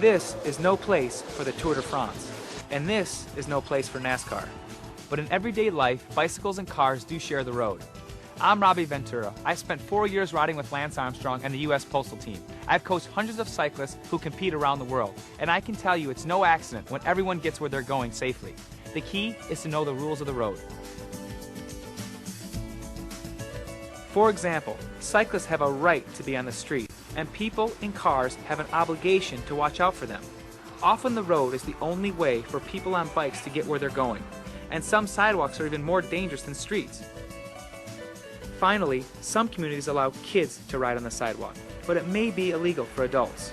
This is no place for the Tour de France, and this is no place for NASCAR. But in everyday life, bicycles and cars do share the road. I'm Robbie Ventura. I spent 4 years riding with Lance Armstrong and the U.S. Postal Team. I've coached hundreds of cyclists who compete around the world, and I can tell you it's no accident when everyone gets where they're going safely. The key is to know the rules of the road. For example, cyclists have a right to be on the street, and people in cars have an obligation to watch out for them. Often the road is the only way for people on bikes to get where they're going, and some sidewalks are even more dangerous than streets. Finally, some communities allow kids to ride on the sidewalk, but it may be illegal for adults.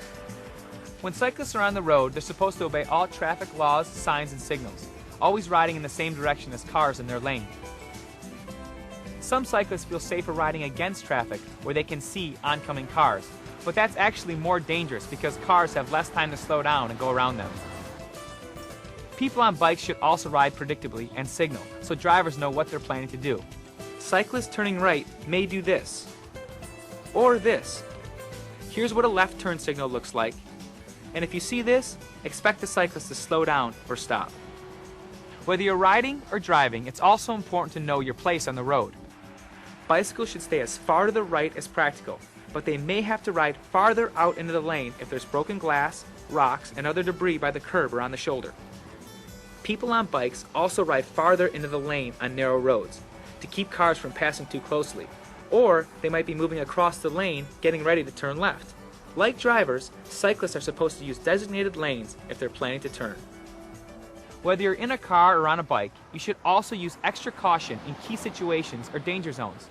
When cyclists are on the road, they're supposed to obey all traffic laws, signs, and signals, always riding in the same direction as cars in their lane. Some cyclists feel safer riding against traffic where they can see oncoming cars, but that's actually more dangerous because cars have less time to slow down and go around them. People on bikes should also ride predictably and signal so drivers know what they're planning to do. Cyclists turning right may do this, or this. Here's what a left turn signal looks like, and if you see this, expect the cyclist to slow down or stop. Whether you're riding or driving, it's also important to know your place on the road. Bicycles should stay as far to the right as practical, but they may have to ride farther out into the lane if there's broken glass, rocks, and other debris by the curb or on the shoulder. People on bikes also ride farther into the lane on narrow roads to keep cars from passing too closely, or they might be moving across the lane getting ready to turn left. Like drivers, cyclists are supposed to use designated lanes if they're planning to turn. Whether you're in a car or on a bike, you should also use extra caution in key situations or danger zones.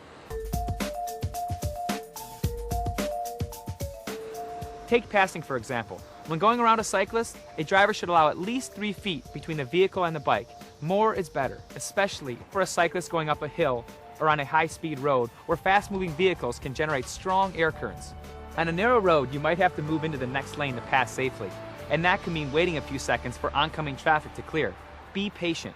Take passing, for example. When going around a cyclist, a driver should allow at least 3 feet between the vehicle and the bike. More is better, especially for a cyclist going up a hill or on a high-speed road where fast-moving vehicles can generate strong air currents. On a narrow road, you might have to move into the next lane to pass safely, and that can mean waiting a few seconds for oncoming traffic to clear. Be patient.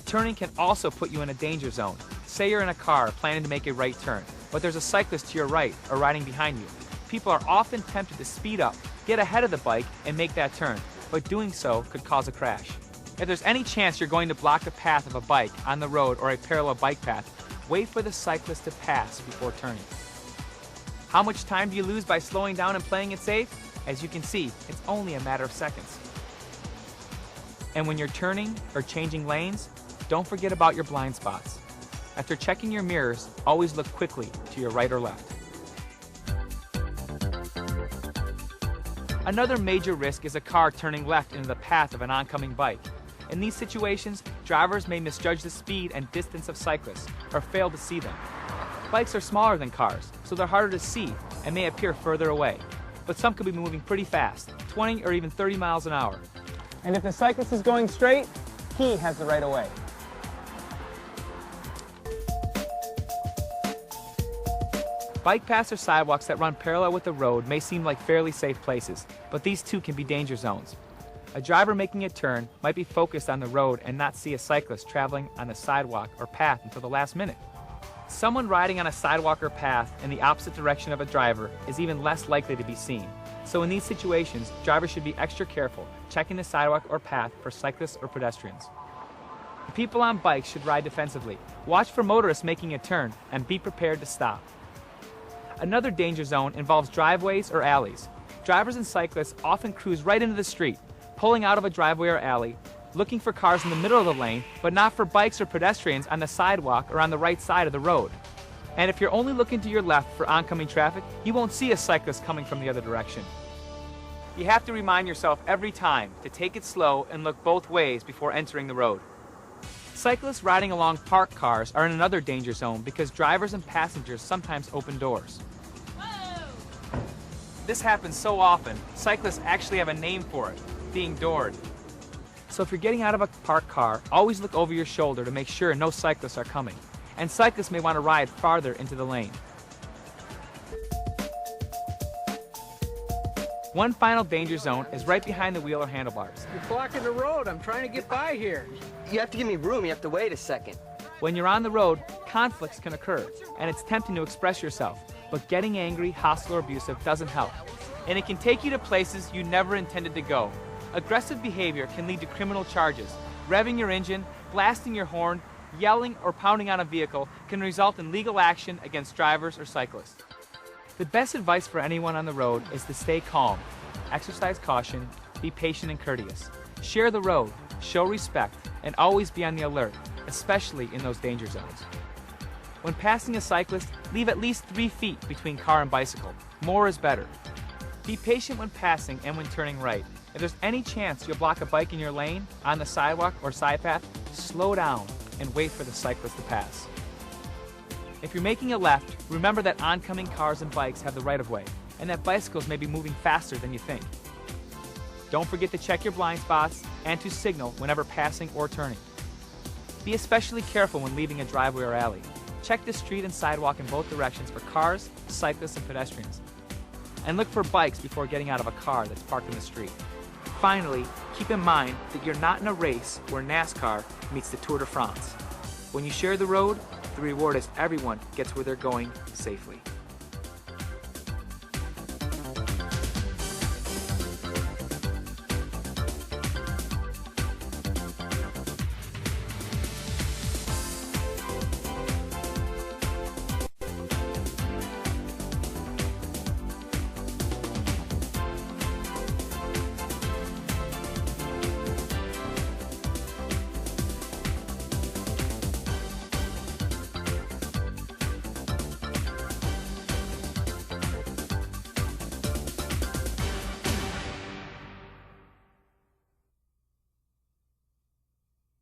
Turning can also put you in a danger zone. Say you're in a car planning to make a right turn, but there's a cyclist to your right or riding behind you. People are often tempted to speed up, get ahead of the bike, and make that turn, but doing so could cause a crash. If there's any chance you're going to block the path of a bike on the road or a parallel bike path, wait for the cyclist to pass before turning. How much time do you lose by slowing down and playing it safe? As you can see, it's only a matter of seconds. And when you're turning or changing lanes, don't forget about your blind spots. After checking your mirrors, always look quickly to your right or left. Another major risk is a car turning left into the path of an oncoming bike. In these situations, drivers may misjudge the speed and distance of cyclists or fail to see them. Bikes are smaller than cars, so they're harder to see and may appear further away. But some could be moving pretty fast, 20 or even 30 miles an hour. And if the cyclist is going straight, he has the right of way. Bike paths or sidewalks that run parallel with the road may seem like fairly safe places, but these too can be danger zones. A driver making a turn might be focused on the road and not see a cyclist traveling on the sidewalk or path until the last minute. Someone riding on a sidewalk or path in the opposite direction of a driver is even less likely to be seen. So in these situations, drivers should be extra careful, checking the sidewalk or path for cyclists or pedestrians. People on bikes should ride defensively. Watch for motorists making a turn and be prepared to stop. Another danger zone involves driveways or alleys. Drivers and cyclists often cruise right into the street, pulling out of a driveway or alley, looking for cars in the middle of the lane, but not for bikes or pedestrians on the sidewalk or on the right side of the road. And if you're only looking to your left for oncoming traffic, you won't see a cyclist coming from the other direction. You have to remind yourself every time to take it slow and look both ways before entering the road. Cyclists riding along parked cars are in another danger zone because drivers and passengers sometimes open doors. Whoa! This happens so often, cyclists actually have a name for it, being doored. So if you're getting out of a parked car, always look over your shoulder to make sure no cyclists are coming. And cyclists may want to ride farther into the lane. One final danger zone is right behind the wheel or handlebars. You're blocking the road. I'm trying to get by here. You have to give me room. You have to wait a second. When you're on the road, conflicts can occur, and it's tempting to express yourself, but getting angry, hostile, or abusive doesn't help. And it can take you to places you never intended to go. Aggressive behavior can lead to criminal charges. Revving your engine, blasting your horn, yelling, or pounding on a vehicle can result in legal action against drivers or cyclists. The best advice for anyone on the road is to stay calm, exercise caution, be patient and courteous. Share the road, show respect, and always be on the alert, especially in those danger zones. When passing a cyclist, leave at least 3 feet between car and bicycle. More is better. Be patient when passing and when turning right. If there's any chance you'll block a bike in your lane, on the sidewalk or side path, slow down and wait for the cyclist to pass. If you're making a left, remember that oncoming cars and bikes have the right of way, and that bicycles may be moving faster than you think. Don't forget to check your blind spots and to signal whenever passing or turning. Be especially careful when leaving a driveway or alley. Check the street and sidewalk in both directions for cars, cyclists, and pedestrians. And look for bikes before getting out of a car that's parked in the street. Finally, keep in mind that you're not in a race where NASCAR meets the Tour de France. When you share the road, the reward is everyone gets where they're going safely.